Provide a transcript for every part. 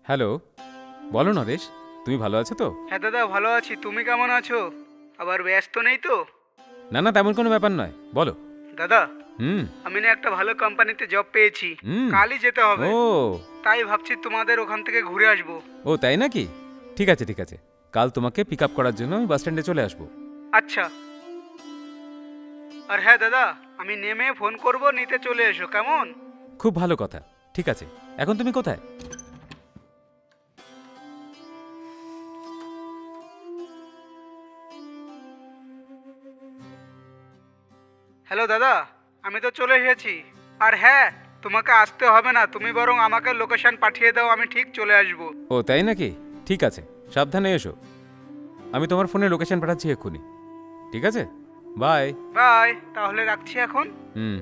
Hello, বলো নরেশ, তুমি ভালো আছো তো? হ্যাঁ দাদা, ভালো আছি। তুমি কেমন আছো? আবার ব্যস্ত নেই তো? না না, তেমন কোনো ব্যাপার নয়, বলো। দাদা, হুম। আমি না একটা ভালো কোম্পানিতে জব পেয়েছি। হুম। কালই যেতে হবে। ও। তাই ভাবছি তোমাদের ওখান থেকে ঘুরে আসবো। ও তাই নাকি? ঠিক আছে ঠিক আছে, কাল তোমাকে পিক আপ করার জন্য আমি বাস স্ট্যান্ডে চলে আসবো। আচ্ছা। আর হ্যাঁ দাদা, আমি নেমে ফোন করব, নিতে চলে এসো, কেমন? খুব ভালো কথা। ঠিক আছে, এখন তুমি কোথায়? হ্যালো দাদা, আমি তো চলে এসেছি। আর হ্যাঁ, তোমাকে আসতে হবে না, তুমি বরং আমাকে লোকেশন পাঠিয়ে দাও, আমি ঠিক চলে আসবো। ও তাই নাকি? ঠিক আছে, সাবধানে এসো। আমি তোমার ফোনে লোকেশন পাঠাচ্ছি এক্ষুনি। ঠিক আছে, বাই। বাই, তাহলে রাখছি এখন। হুম।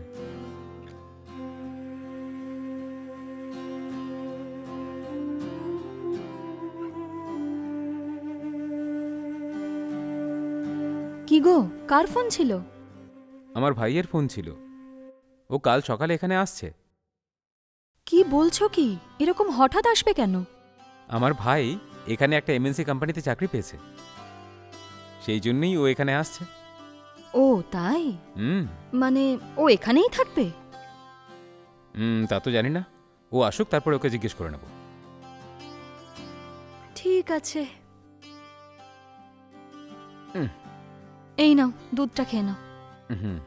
কি গো, কার ফোন ছিল? আমার ভাইয়ের ফোন ছিল, ও কাল সকালে এখানে আসছে। কি বলছো কি? এরকম হঠাৎ আসবে কেন? আমার ভাই এখানে একটা এমএনসি কোম্পানিতে চাকরি পেয়েছে, সেই জন্যই ও এখানে আসছে। ও তাই? হুম। মানে ও এখানেই থাকবে? তা তো জানি না, ও আসুক তারপরে ওকে জিজ্ঞেস করে নেব। ঠিক আছে। হুম। এই নাও, দুধটা খেয়ে নাও। হুম।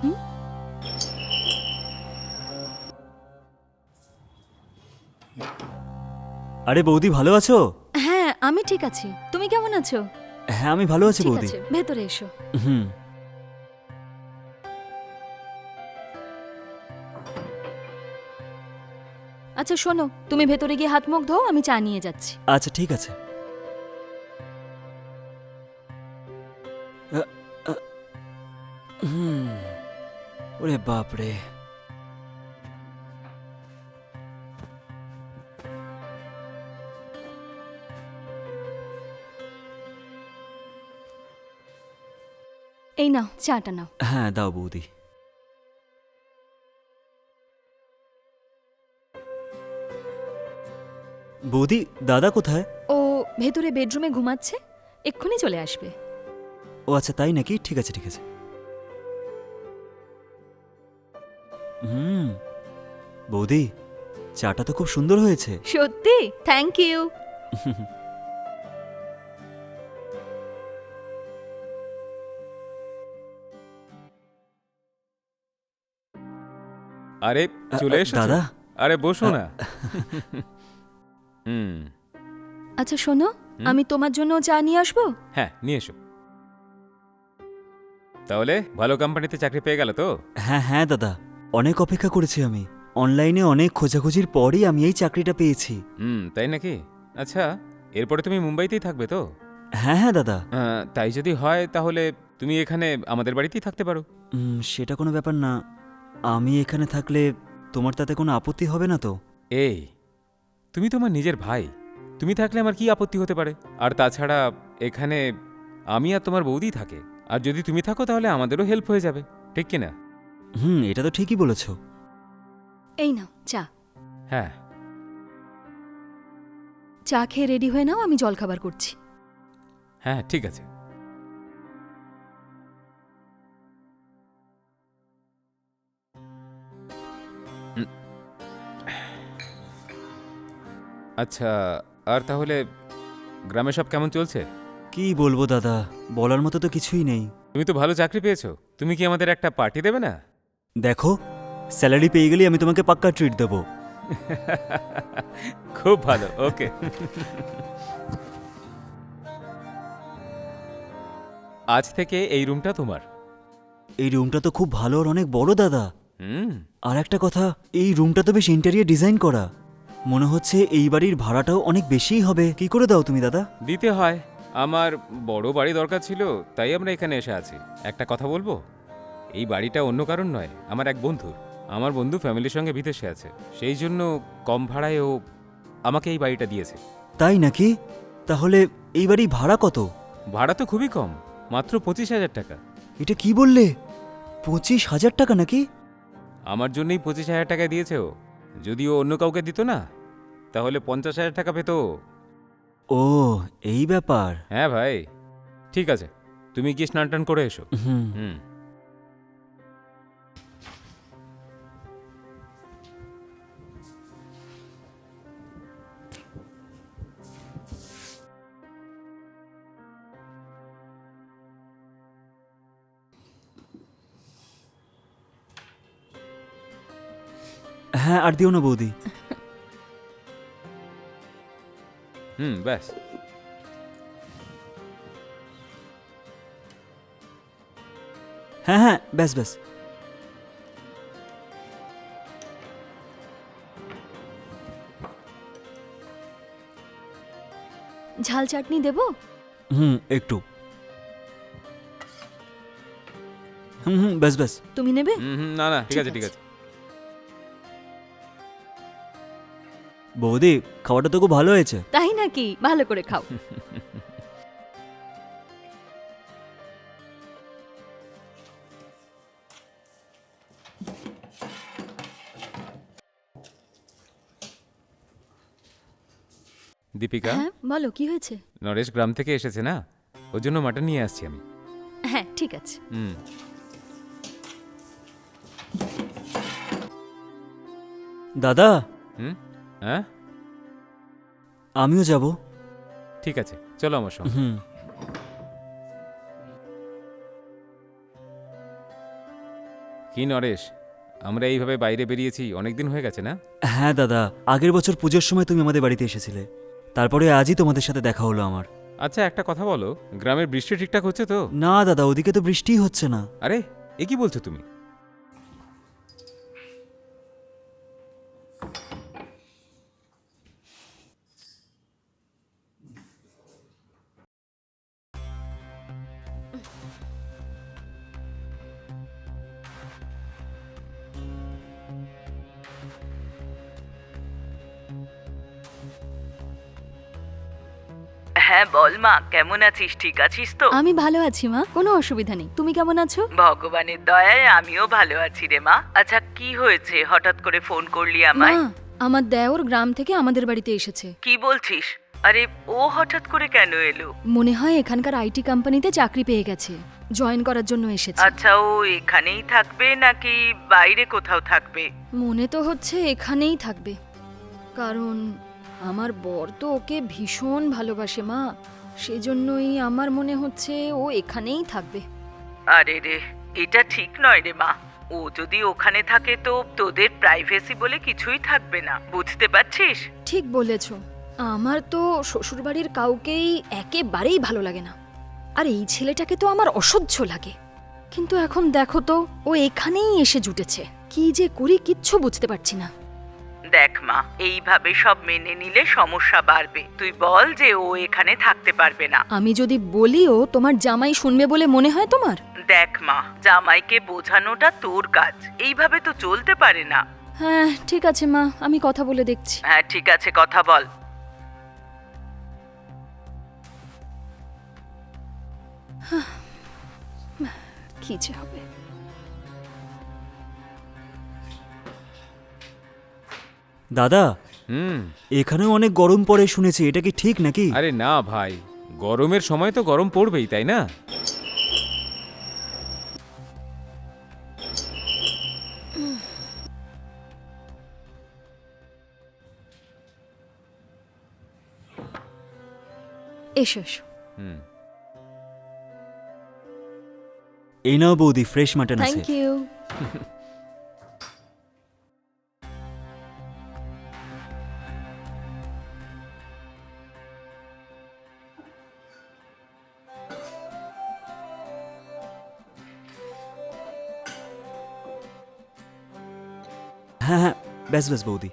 হুম? আরে বৌদি, ভালো আছো? হ্যাঁ, আমি ঠিক আছি। তুমি কেমন আছো? হ্যাঁ, আমি ভালো আছি ঠিক বৌদি। আছে, ভেতরে এসো। হুম। আচ্ছা শোনো, তুমি ভেতরে গিয়ে হাত মুখ ধোও, আমি চা নিয়ে যাচ্ছি। আচ্ছা ঠিক আছে। আ, আ, হুম। ওরে বাপ রে। এই নাও, চাটা নাও। হ্যাঁ দাও বৌদি। বৌদি, দাদা কোথায়? ও ভেতরে বেডরুমে ঘুমাচ্ছে, এক্ষুনি চলে আসবে। ও আচ্ছা, তাই নাকি? ঠিক আছে ঠিক আছে। হুম। বৌদি, চাটা তো খুব সুন্দর হয়েছে। সত্যি? Thank you. আরে চলে এসেছো? দাদা। আরে বসো না। হুম। আচ্ছা শোনো, আমি তোমার জন্য চা নিয়ে আসবো? হ্যাঁ, নিয়ে এসো। তাহলে ভালো কোম্পানিতে চাকরি পেয়ে গেল তো? হ্যাঁ হ্যাঁ দাদা, অনেক অপেক্ষা করেছি আমি। অনলাইনে অনেক খোঁজাখুঁজির পরই আমি এই চাকরিটা পেয়েছি। তাই নাকি? আচ্ছা, এরপরে তুমি মুম্বাইতেই থাকবে তো? হ্যাঁ হ্যাঁ দাদা। তাই যদি হয় তাহলে তুমি এখানে আমাদের বাড়িতেই থাকতে পারো। সেটা কোনো ব্যাপার না। আমি এখানে থাকলে তোমার তাতে কোনো আপত্তি হবে না তো? এই, তুমি তোমার নিজের ভাই, তুমি থাকলে আমার কি আপত্তি হতে পারে? আর তাছাড়া এখানে আমি আর তোমার বৌদি থাকে, আর যদি তুমি থাকো তাহলে আমাদেরও হেল্প হয়ে যাবে, ঠিক কি না? এটা তো ঠিকই বলেছো। এই নাও চা। হ্যাঁ। চা খেয়ে রেডি হয়ে নাও, আমি জলখাবার করছি। হ্যাঁ ঠিক আছে। আচ্ছা, আর তাহলে গ্রামে সব কেমন চলছে? কি বলবো দাদা, বলার মতো তো কিছুই নেই। তুমি তো ভালো চাকরি পেয়েছো, তুমি কি আমাদের একটা পার্টি দেবে না? দেখো, স্যালারি পেয়ে গেলেই আমি তোমাকে পাক্কা ট্রিট দেবো। খুব ভালো, ওকে। আজ থেকে এই রুমটা তোমার। এই রুমটা তো খুব ভালো আর অনেক বড় দাদা। হুম। আর একটা কথা, এই রুমটা তো বেশ ইন্টেরিয়ার ডিজাইন করা। মনে হচ্ছে এই বাড়ির ভাড়াটাও অনেক বেশিই হবে। কি করে দাও তুমি দাদা? দিতে হয়, আমার বড় বাড়ি দরকার ছিল, তাই আমরা এখানে এসে আছি। একটা কথা বলবো, এই বাড়িটা অন্য কারণ নয়, আমার এক বন্ধুর। আমার বন্ধু ফ্যামিলির সঙ্গে বিদেশে আছে, সেই জন্য কম ভাড়ায় ও আমাকে এই বাড়িটা দিয়েছে। তাই নাকি? তাহলে এই বাড়ি ভাড়া কত? ভাড়া তো খুবই কম, মাত্র 25,000 টাকা। এটা কি বললে? 25,000 টাকা নাকি? আমার জন্যই 25,000 টাকা দিয়েছে ও। যদি ও অন্য কাউকে দিত না তাহলে 50,000 টাকা পেত। ও, এই ব্যাপার। হ্যাঁ ভাই। ঠিক আছে, তুমি গিয়ে স্নান টান করে এসো। হুম। হুম। হ্যাঁ, আর দিও না বৌদি। হুম, ব্যাস। হ্যাঁ হ্যাঁ, ব্যাস ব্যাস। ঝাল চাটনি দেবো? একটু। ব্যাস ব্যাস। তুমি নেবে? না না, ঠিক আছে ঠিক আছে। বৌদি, খাওয়াটা তো খুব ভালো হয়েছে। তাই নাকি? ভালো করে খাও। দীপিকা, হ্যাঁ বলো, কি হয়েছে? নরেশ গ্রাম থেকে এসেছে না, ওর জন্য মাটন নিয়ে আসছি আমি। হ্যাঁ ঠিক আছে। হুম। দাদা, হুম। হ্যাঁ আমিও যাব। ঠিক আছে, চলো আমার সঙ্গে। কি নরেশ, আমরা এইভাবে বাইরে বেরিয়েছি অনেকদিন হয়ে গেছে না? হ্যাঁ দাদা, আগের বছর পুজোর সময় তুমি আমাদের বাড়িতে এসেছিলে, তারপরে আজই তোমাদের সাথে দেখা হলো আমার। আচ্ছা একটা কথা বলো, গ্রামের বৃষ্টি ঠিকঠাক হচ্ছে তো? না দাদা, ওদিকে তো বৃষ্টিই হচ্ছে না। আরে এ কি বলছো তুমি? হ্যাঁ বল মা, কেমন আছিস? ঠিক আছিস তো? আমি ভালো আছি মা, কোনো অসুবিধা নেই। তুমি কেমন আছো? ভগবানের দয়ায় আমিও ভালো আছি রে মা। আচ্ছা, কি হয়েছে হঠাৎ করে ফোন করলি মা, আমায়? আমার দেওর গ্রাম থেকে আমাদের বাড়িতে এসেছে। কি বলছিস? আরে ও হঠাৎ করে কেন এলো? মনে হয় এখানকার আইটি কোম্পানিতে চাকরি পেয়ে গেছে, জয়েন করার জন্য এসেছে। আচ্ছা, ও এখানেই থাকবে নাকি বাইরে কোথাও থাকবে? মনে তো হচ্ছে এখানেই থাকবে, কারণ আমার বর তো ওকে ভীষণ ভালোবাসে মা, সেজন্যই আমার মনে হচ্ছে ও এখানেই থাকবে। আরে রে, এটা ঠিক নয় রে মা। ও যদি ওখানে থাকে তো তোদের প্রাইভেসি বলে কিছুই থাকবে না, বুঝতে পারছিস? ঠিক বলেছ, আমার তো শ্বশুরবাড়ির কাউকেই একেবারেই ভালো লাগে না, আর এই ছেলেটাকে তো আমার অসহ্য লাগে। কিন্তু এখন দেখো তো, ও এখানেই এসে জুটেছে। কি যে করি কিচ্ছু বুঝতে পারছি না। দেখ মা, এইভাবে সব মেনে নিলে সমস্যা বাড়বে। তুই বল যে ও এখানে থাকতে পারবে না। আমি যদি বলিও তোমার জামাই শুনবে বলে মনে হয় তোমার? দেখ মা, জামাইকে বোঝানোটা তোর কাজ, এইভাবে তো চলতে পারে না। হ্যাঁ ঠিক আছে মা, আমি কথা বলে দেখছি। হ্যাঁ ঠিক আছে, কথা বল। কি যে হবে। দাদা, হুম। এখানেও অনেক গরম পড়ে শুনেছি, এটা কি ঠিক নাকি? আরে না ভাই, গরমের সময় তো গরম পড়বেই, তাই না? এসো এসো। হুম। এই নাও বৌদি, ফ্রেশ মাটন আছে। Thank you. হ্যাঁ হ্যাঁ, ব্যাস ব্যাস বৌদি।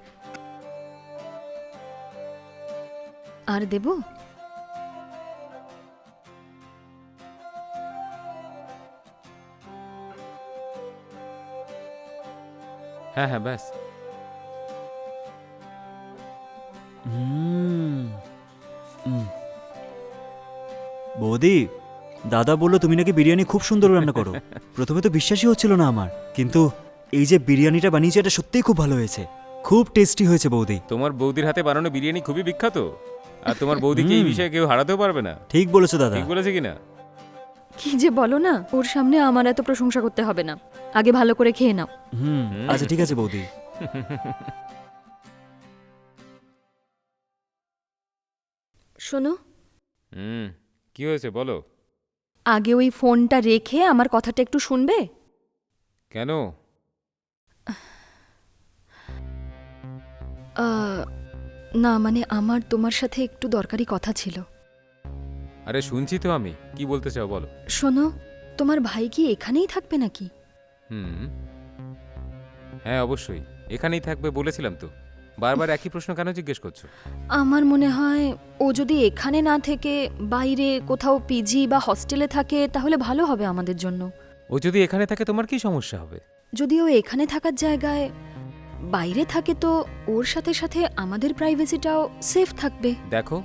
আর দেবো? হ্যাঁ হ্যাঁ, ব্যাস। হুম, হুম। বৌদি, দাদা বললো তুমি নাকি বিরিয়ানি খুব সুন্দর রান্না করো। প্রথমে তো বিশ্বাসই হচ্ছিল না আমার, কিন্তু এই যে বিরিয়ানিটা বানিয়েছে এটা সত্যিই খুব ভালো হয়েছে, খুব টেস্টি হয়েছে বৌদি। তোমার বৌদির হাতে বানানো বিরিয়ানি খুবই বিখ্যাত, আর তোমার বৌদিকে এই বিষয়ে কেউ হারাতেও পারবে না। ঠিক বলেছো দাদা। ঠিক বলেছে কিনা? কি যে বলো না, ওর সামনে আমার এত প্রশংসা করতে হবে না, আগে ভালো করে খেয়ে নাও। হুম, আচ্ছা ঠিক আছে বৌদি। শোনো, হুম। কি হয়েছে বলো? আগে ওই ফোনটা রেখে আমার কথাটা একটু শুনবে? কেন? না মানে আমার তোমার সাথে একটু দরকারি কথা ছিল। আরে শুনছি তো আমি, কি বলতে চাও বলো। শোনো, তোমার ভাই কি এখানেই থাকবে নাকি? হুম। হ্যাঁ অবশ্যই, এখানেই থাকবে বলেছিলাম তো। বারবার একই প্রশ্ন কেন জিজ্ঞেস করছো? আমার মনে হয় ও যদি এখানে না থেকে বাইরে কোথাও পিজি বা হস্টেলে থাকে তাহলে ভালো হবে আমাদের জন্য। ও যদি এখানে থাকে তোমার কি সমস্যা হবে? যদি ও এখানে থাকার জায়গায় বাইরে থাকে তো ওর সাথে সাথে আমাদের প্রাইভেসিটাও সেফ থাকবে। দেখো,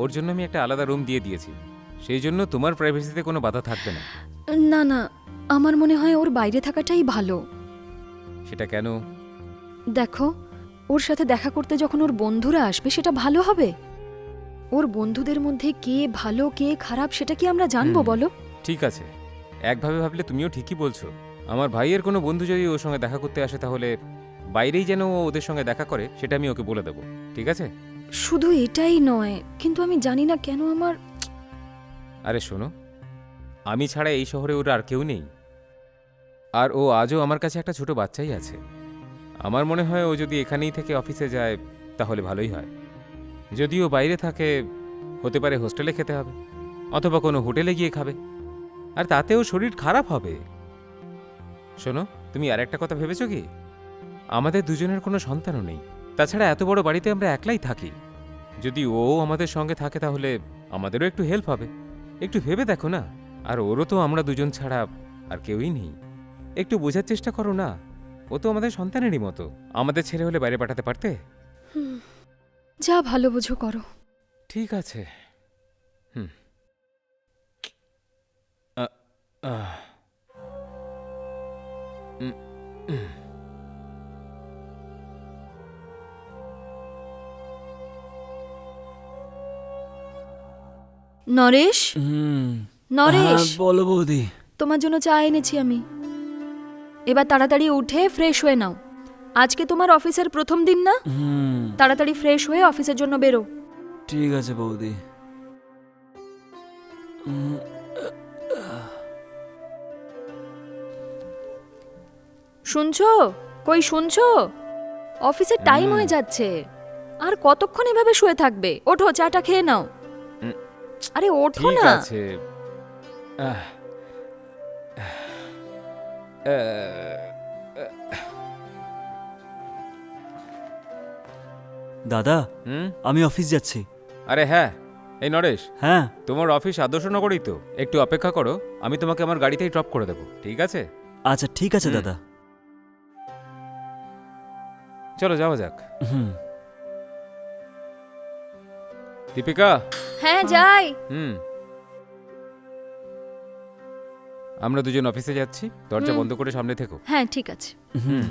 ওর জন্য আমি একটা আলাদা রুম দিয়ে দিয়েছি, সেই জন্য তোমার প্রাইভেসিতে কোনো বাধা থাকবে না। না না, আমার মনে হয় ওর বাইরে থাকাটাই ভালো। সেটা কেন? দেখো, ওর সাথে দেখা করতে যখন ওর বন্ধুরা আসবে সেটা ভালো হবে। ওর বন্ধুদের মধ্যে কে ভালো কে খারাপ সেটা কি আমরা জানবো বলো? ঠিক আছে, একভাবে ভাবলে তুমিও ঠিকই বলছো। আমার ভাইয়ের কোনো বন্ধু যদি ওর সঙ্গে দেখা করতে আসে তাহলে বাইরেই যেন ও ওদের সঙ্গে দেখা করে সেটা আমি ওকে বলে দেবো, ঠিক আছে? শুধু এটাই নয়, কিন্তু আমি জানি না কেন আমার। আরে শোনো, আমি ছাড়া এই শহরে ওর আর কেউ নেই, আর ও আজও আমার কাছে একটা ছোট বাচ্চাই আছে। আমার মনে হয় ও যদি এখানেই থেকে অফিসে যায় তাহলে ভালোই হয়। যদি ও বাইরে থাকে, হতে পারে হোস্টেলে খেতে হবে অথবা কোনো হোটেলে গিয়ে খাবে, আর তাতেও শরীর খারাপ হবে। শোনো, তুমি আর একটা কথা ভেবেছো কি? আমাদের দুজনের কোনো সন্তানও নেই, তাছাড়া এত বড় বাড়িতে আমরা একলাই থাকি। যদি ও আমাদের সঙ্গে থাকে তাহলে আমাদেরও একটু হেল্প হবে। একটু ভেবে দেখো না। আর ওরও তো আমরা দুজন ছাড়া আর কেউই নেই। একটু বোঝার চেষ্টা করো না, ও তো আমাদের সন্তানেরই মতো। আমাদের ছেলে হলে বাইরে পাঠাতে পারতে? যা ভালো বুঝো করো। ঠিক আছে। হুম। আ- আহ। উম, উম। নরেশ, হুম। নরেশ, হ্যাঁ, বলো বৌদি। তোমার জন্য চা এনেছি আমি। এবার তাড়াতাড়ি উঠে ফ্রেশ হয়ে নাও, আজকে তোমার অফিসের প্রথম দিন না? হুম, তাড়াতাড়ি ফ্রেশ হয়ে অফিসের জন্য বেরো। ঠিক আছে বৌদি। শুনছো? কই শুনছো? অফিসের টাইম হয়ে যাচ্ছে, আর কতক্ষণ এভাবে শুয়ে থাকবে? ওঠো, চাটা খেয়ে নাও। হুম। আরে ওঠো ঠিক না। আছে। আহ। আহ। দাদা হুম? আমি অফিস যাচ্ছি। আরে হ্যাঁ, এই নরেশ, হ্যাঁ তোমার অফিস আদর্শনগরেই তো। একটু অপেক্ষা করো, আমি তোমাকে আমার গাড়িতেই ড্রপ করে দেবো, ঠিক আছে? আচ্ছা ঠিক আছে হুম। দাদা। চলো যাওয়া যাক। হুম। দীপিকা। হ্যাঁ যাই। হুম, আমরা দুজন অফিসে যাচ্ছি, দরজা হুম। বন্ধ করে সামনে থেকো। হ্যাঁ ঠিক আছে। হুম।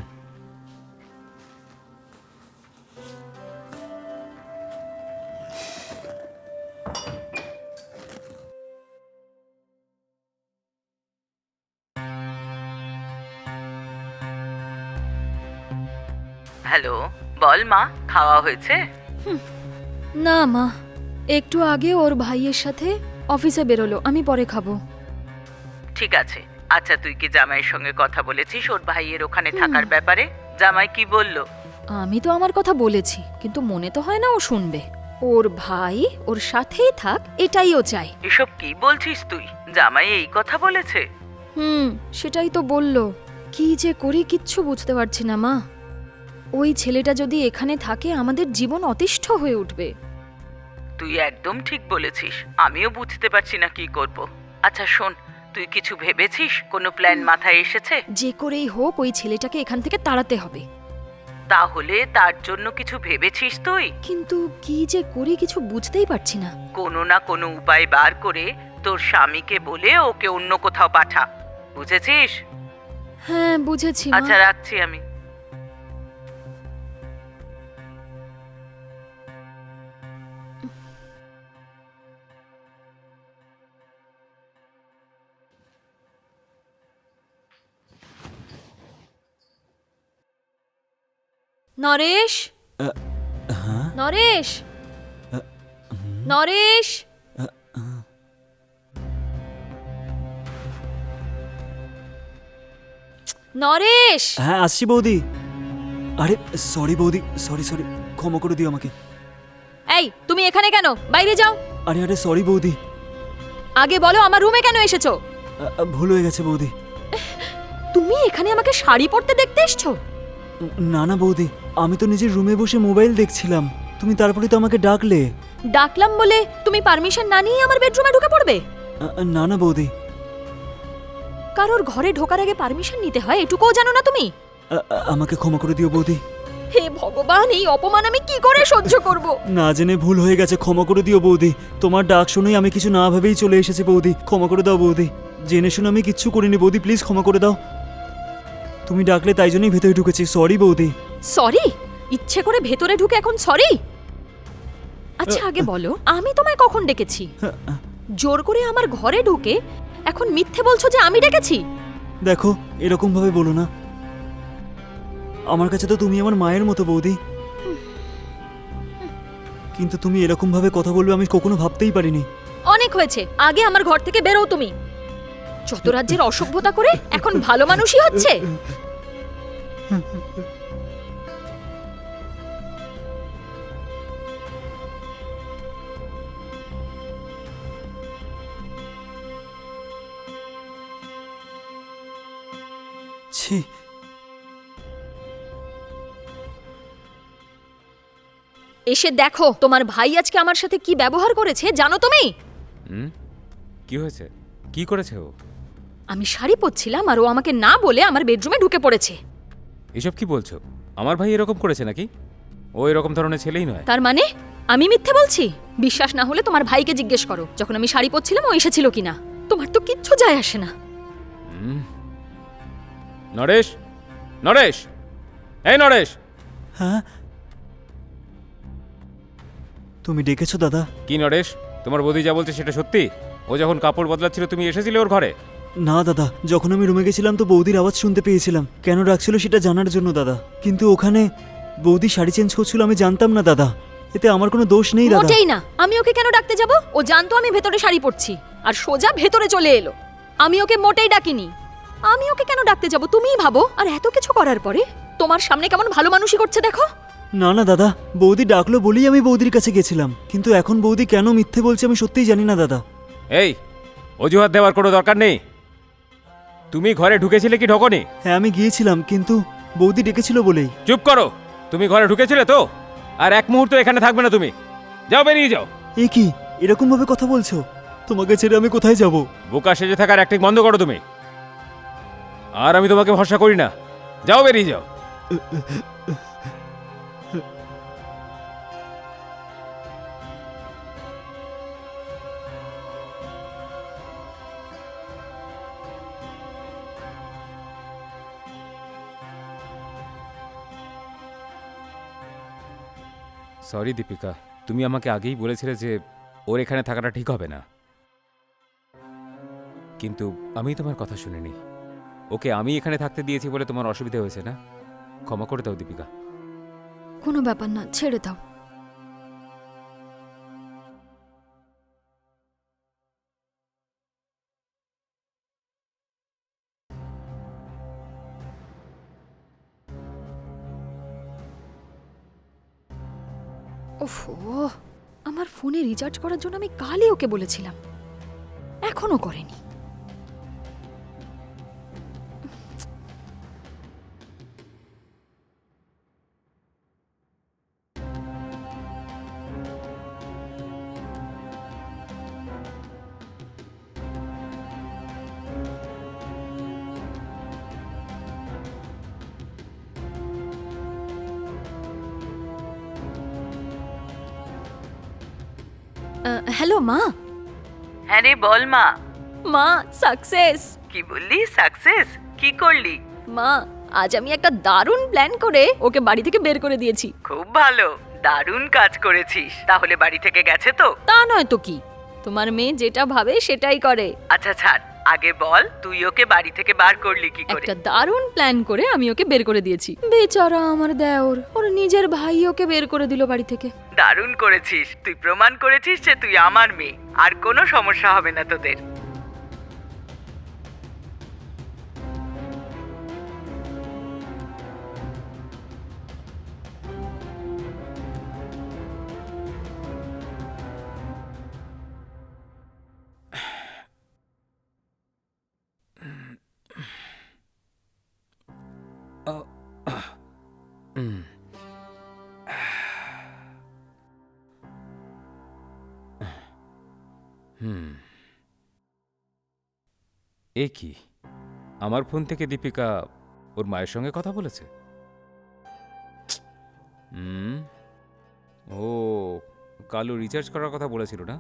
হ্যালো, বল মা, খাওয়া হয়েছে? না মা, একটু আগে ওর ভাইয়ের সাথে অফিসে বেরোলো, আমি পরে খাবো। ঠিক আছে। আচ্ছা, তুই কি জামাইয়ের সঙ্গে কথা বলেছিস ওর ভাইয়ের ওখানে থাকার ব্যাপারে? জামাই কি বললো? আমি তো আমার কথা বলেছি, কিন্তু মনে তো হয় না ও শুনবে। ওর ভাই ওর সাথেই থাক, এটাই ও চায়। এসব কি বলছিস তুই? জামাই এই কথা বলেছে? সেটাই তো বললো। কি যে করি কিচ্ছু বুঝতে পারছি না মা। ওই ছেলেটা যদি এখানে থাকে আমাদের জীবন অতিষ্ঠ হয়ে উঠবে। তুই একদম ঠিক বলেছিস, আমিও বুঝতে পারছি না কি করব। আচ্ছা শোন, তুই কিছু ভেবেছিস? কোনো প্ল্যান মাথায় এসেছে? যে করেই হোক ওই ছেলেটাকে এখান থেকে তাড়াতে হবে। তাহলে তার জন্য কিছু ভেবেছিস তুই? কিন্তু কি যে করি কিছু বুঝতেই পারছি না। কোনো না কোনো উপায় বার করে তোর স্বামীকে বলে ওকে অন্য কোথাও পাঠা, বুঝেছিস? হ্যাঁ বুঝেছি মা। আচ্ছা রাখছি আমি। নরেশ, হ্যাঁ নরেশ, নরেশ, নরেশ। হ্যাঁ আসছি বৌদি। আরে সরি বৌদি, সরি সরি, ক্ষমা করে দিও আমাকে। এই তুমি এখানে কেন? বাইরে যাও। আরে আরে সরি বৌদি, আগে বলো আমার রুমে কেন এসেছো? ভুল হয়ে গেছে বৌদি। তুমি এখানে আমাকে শাড়ি পরতে দেখতে এসছো? না না বৌদি, আমি তো নিজের রুমে বসে মোবাইল দেখছিলাম, তুমি তারপরে তো আমাকে ডাকলে। ডাকলাম বলে তুমি পারমিশন না নিয়ে আমার বেডরুমে ঢুকে পড়বে? না না বৌদি। কারোর ঘরে ঢোকার আগে পারমিশন নিতে হয়, এটুকুও জানো না তুমি? আমাকে ক্ষমা করে দিও বৌদি। হে ভগবান, এই অপমান আমি কি করে সহ্য করব? না জেনে ভুল হয়ে গেছে, ক্ষমা করে দিও বৌদি। তোমার ডাক শুনেই আমি কিছু না ভেবেই চলে এসেছি বৌদি, ক্ষমা করে দাও বৌদি। জেনে শুনে আমি কিচ্ছু করিনি বৌদি, প্লিজ ক্ষমা করে দাও। তুমি ডাকলে তাই জন্যই ভেতরে ঢুকেছি, সরি বৌদি। সরি? ইচ্ছে করে ভেতরে ঢুকে এখন সরি? আচ্ছা আগে বলো, আমি তোমায় কখন ডেকেছি? জোর করে আমার ঘরে ঢুকে এখন মিথ্যে বলছো যে আমি ডেকেছি? দেখো এরকম ভাবে বলো না, আমার কাছে তো তুমি আমার মায়ের মতো বৌদি, কিন্তু তুমি এরকম ভাবে কথা বলবে আমি কখনো ভাবতেই পারিনি। অনেক হয়েছে, আগে আমার ঘর থেকে বেরো তুমি। যত রাজ্যের অসভ্যতা করে এখন ভালো মানুষই হচ্ছে। ছি, এসে দেখো তোমার ভাই আজকে আমার সাথে কি ব্যবহার করেছে জানো তুমি? হুম, কি হয়েছে? কি করেছে ও? আমি শাড়ি পরছিলাম আর ও আমাকে না বলে আমার বেডরুমে ঢুকে পড়েছে। এসব কি বলছো? আমার ভাই এরকম করেছে নাকি? ও এরকম ধরনের ছেলেই নয়। তার মানে আমি মিথ্যে বলছি? বিশ্বাস না হলে তোমার ভাইকে জিজ্ঞেস করো, যখন আমি শাড়ি পরছিলাম ও এসেছিল কিনা। তোমার তো কিচ্ছু যায় আসে না। হুম। নরেশ, নরেশ, এই নরেশ। হ্যাঁ তুমি ডেকেছো দাদা? কি নরেশ, তোমার বৌদি যা বলছে সেটা সত্যি? ও যখন কাপড় বদলাচ্ছিল তুমি এসেছিলে ওর ঘরে? না দাদা, যখন আমি রুমে গেছিলাম তো বৌদির আওয়াজ শুনতে পেয়েছিলাম, কেন ডাকছিল সেটা জানার জন্য দাদা। কিন্তু ওখানে বৌদি শাড়ি চেঞ্জ করছিল, আমি জানতাম না দাদা, এতে আমার কোনো দোষ নেই দাদা। মোটেই না। আমি ওকে কেন ডাকতে যাব? ও জানতো আমি ভেতরে শাড়ি পরছি আর সোজা ভেতরে চলে এলো। আমি ওকে মোটেই ডাকিনি। আমি ওকে কেন ডাকতে যাব তুমিই ভাবো। আর এত কিছু করার পরে তোমার সামনে কেমন ভালো মানুষই করছে দেখো। না না দাদা, বৌদি ডাকলো বলেই আমি বৌদির কাছে গেছিলাম, কিন্তু এখন বৌদি কেন মিথ্যে বলছে আমি সত্যিই জানি না দাদা। এই, অজুহাত দেওয়ার কোনো দরকার নেই। তুমি ঘরে ঢুকেছিলে কি ঢোকনি? হ্যাঁ আমি গিয়েছিলাম, কিন্তু বৌদি ডেকেছিল বলেই। চুপ করো। তুমি ঘরে ঢুকেছিলে তো? আর এক মুহূর্ত এখানে থাকবে না তুমি। যাও, বেরিয়ে যাও। এ কি এরকম ভাবে কথা বলছো? তোমাকে ছেড়ে আমি কোথায় যাব? বোকা সেজে থাকার অ্যাক্টিং বন্ধ করো তুমি। আর আমি তোমাকে ভরসা করি না। যাও, বেরিয়ে যাও। সরি দীপিকা, তুমি আমাকে আগেই বলেছিলে যে ওর এখানে থাকাটা ঠিক হবে না, কিন্তু আমি তোমার কথা শুনিনি। ওকে আমি এখানে থাকতে দিয়েছি বলে তোমার অসুবিধা হয়েছে না? ক্ষমা করে দাও দীপিকা। কোনো ব্যাপার না, ছেড়ে দাও। ওফো, আমার ফোনে রিচার্জ করার জন্য আমি কালই ওকে বলেছিলাম, এখনো করেনি। হ্যালো মা। হ্যাঁ রে, বল মা। মা, সাকসেস। কি বললি? সাকসেস? কি করলি? মা, আজ আমি একটা দারুণ প্ল্যান করে ওকে বাড়ি থেকে বের করে দিয়েছি। খুব ভালো, দারুণ কাজ করেছিস। তাহলে বাড়ি থেকে গেছে তো? তা নয় তো কি, তোমার মেয়ে যেটা ভাবে সেটাই করে। আচ্ছা ছাড়, আগে বল তুই ওকে বাড়ি থেকে বার করলি কি করে? একটা দারুণ প্ল্যান করে আমি ওকে বের করে দিয়েছি। বেচারা আমার দেওর, ওর নিজের ভাই ওকে বের করে দিল বাড়ি থেকে। দারুণ করেছিস, তুই প্রমাণ করেছিস যে তুই আমার মেয়ে, আর কোনো সমস্যা হবে না তোদের। এ কি, আমার ফোন থেকে দীপিকা ওর মায়ের সঙ্গে কথা বলেছে? ও, কালও রিচার্জ করার কথা বলেছিল না,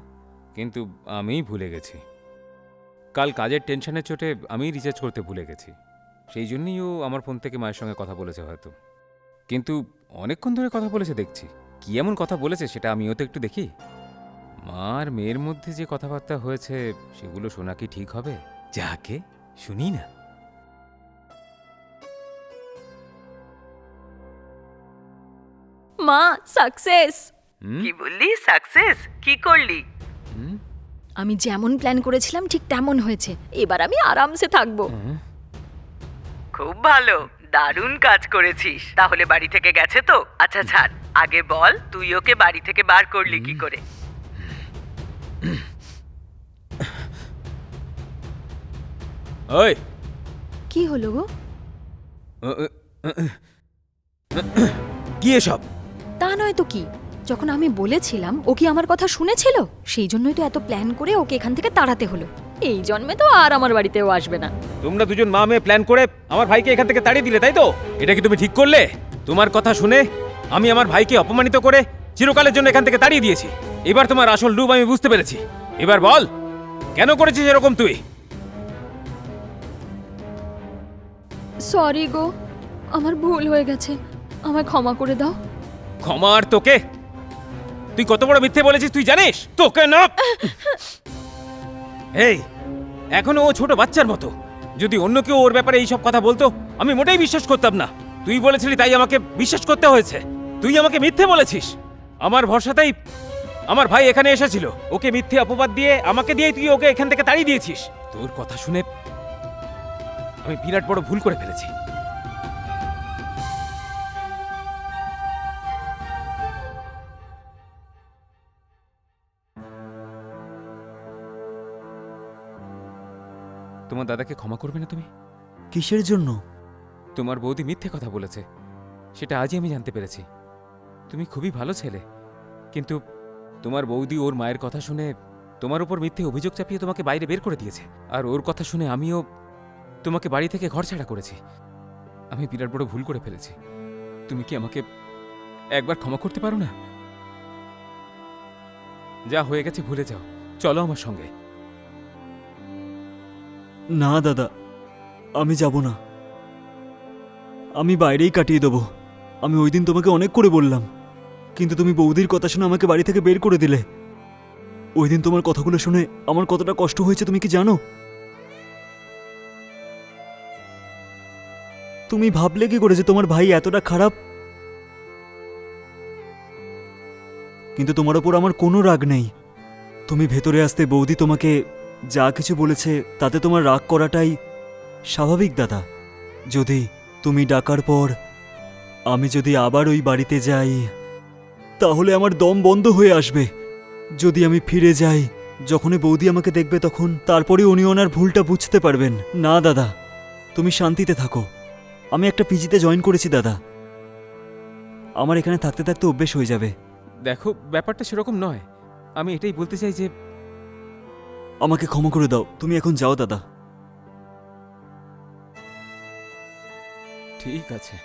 কিন্তু আমিই ভুলে গেছি। কাল কাজের টেনশনের চোটে আমিই রিচার্জ করতে ভুলে গেছি, সেই জন্যই ও আমার ফোন থেকে মায়ের সঙ্গে কথা বলেছে হয়তো। কিন্তু অনেকক্ষণ ধরে কথা বলেছে দেখছি। কি এমন কথা বলেছে সেটা আমিও তো একটু দেখি। মা আর মেয়ের মধ্যে যে কথাবার্তা হয়েছে সেগুলো শোনা কি ঠিক হবে? যাকে শুনি না। মা, সাকসেস। কি বললি? সাকসেস? কি করলি? আমি যেমন প্ল্যান করেছিলাম ঠিক তেমন হয়েছে। এবার আমি আরামসে থাকবো। খুব ভালো, দারুণ কাজ করেছিস। তাহলে বাড়ি থেকে গেছে তো? আচ্ছা ছাড়, আগে বল তুই ওকে বাড়ি থেকে বার করলি কি করে? ওই, কি হলো গো? কি এসব? তা নয় তো কি, যখন আমি বলেছিলাম ও কি আমার কথা শুনেছিল? সেই জন্যই তো এত প্ল্যান করে ওকে এখান থেকে তাড়াতে হলো। এই জন্মে তো আর আমার বাড়িতেও আসবে না। তোমরা দুজন মা মেয়ে প্ল্যান করে আমার ভাইকে এখান থেকে তাড়িয়ে দিলে, তাই তো? এটা কি তুমি ঠিক করলে? তোমার কথা শুনে আমি আমার ভাইকে অপমানিত করে চিরকালের জন্য এখান থেকে তাড়িয়ে দিয়েছি। এবার তোমার আসল রূপ আমি বুঝতে পেরেছি। এবার বল, কেন করেছিস এরকম তুই? সরি গো, আমার ভুল হয়ে গেছে, আমায় ক্ষমা করে দাও। ক্ষমা আর তোকে? তুই কত বড় মিথ্যে বলেছিস তুই জানিস? তোকে না। এই, এখনো ও ছোট বাচ্চার মতো। যদি অন্য কেউ ওর ব্যাপারে এইসব কথা বলতো আমি মোটেই বিশ্বাস করতাম না। তুই বলেছিলি তাই আমাকে বিশ্বাস করতে হয়েছে। তুই আমাকে মিথ্যে বলেছিস। আমার ভরসাতেই আমার ভাই এখানে এসেছিল। ওকে মিথ্যে অপবাদ দিয়ে আমাকে দিয়ে তুই ওকে এখান থেকে তাড়িয়ে দিয়েছিস। তোর কথা শুনে আমি বিরাট বড় ভুল করে ফেলেছি। তোমার দাদাকে ক্ষমা করবে না তুমি? কিসের জন্য? তোমার বৌদি মিথ্যে কথা বলেছে, সেটা আজই আমি জানতে পেরেছি। তুমি খুবই ভালো ছেলে, কিন্তু তোমার বৌদি ওর মায়ের কথা শুনে তোমার উপর মিথ্যে অভিযোগ চাপিয়ে তোমাকে বাইরে বের করে দিয়েছে। আর ওর কথা শুনে আমিও তোমাকে বাড়ি থেকে ঘর ছাড়া করেছি। আমি বিরাট বড় ভুল করে ফেলেছি। তুমি কি আমাকে একবার ক্ষমা করতে পারো না? যা হয়ে গেছে ভুলে যাও, চলো আমার সঙ্গে। না দাদা, আমি যাব না। আমি বাইরেই কাটিয়ে দেবো। আমি ওই দিন তোমাকে অনেক করে বললাম, কিন্তু তুমি বৌদির কথা শুনে আমাকে বাড়ি থেকে বের করে দিলে। ওই দিন তোমার কথাগুলো শুনে আমার কতটা কষ্ট হয়েছে তুমি কি জানো? তুমি ভাবলে কি করে যে তোমার ভাই এতটা খারাপ? কিন্তু তোমার ওপর আমার কোনো রাগ নেই। তুমি ভেতরে আসতে বৌদি তোমাকে যা কিছু বলেছে তাতে তোমার রাগ করাটাই স্বাভাবিক দাদা। যদি তুমি ডাকার পর আমি যদি আবার ওই বাড়িতে যাই, তাহলে আমার দম বন্ধ হয়ে আসবে। যদি আমি ফিরে যাই, যখনই বৌদি আমাকে দেখবে তখন তারপরে উনি ওনার ভুলটা বুঝতে পারবেন। না দাদা, তুমি শান্তিতে থাকো। আমি একটা পিজিতে জয়েন করেছি দাদা, আমার এখানে থাকতে থাকতে অভ্যেস হয়ে যাবে। দেখো, ব্যাপারটা সেরকম নয়। আমি এটাই বলতে চাই যে আমাকে ক্ষমা করে দাও, তুমি এখন যাও দাদা। ঠিক আছে।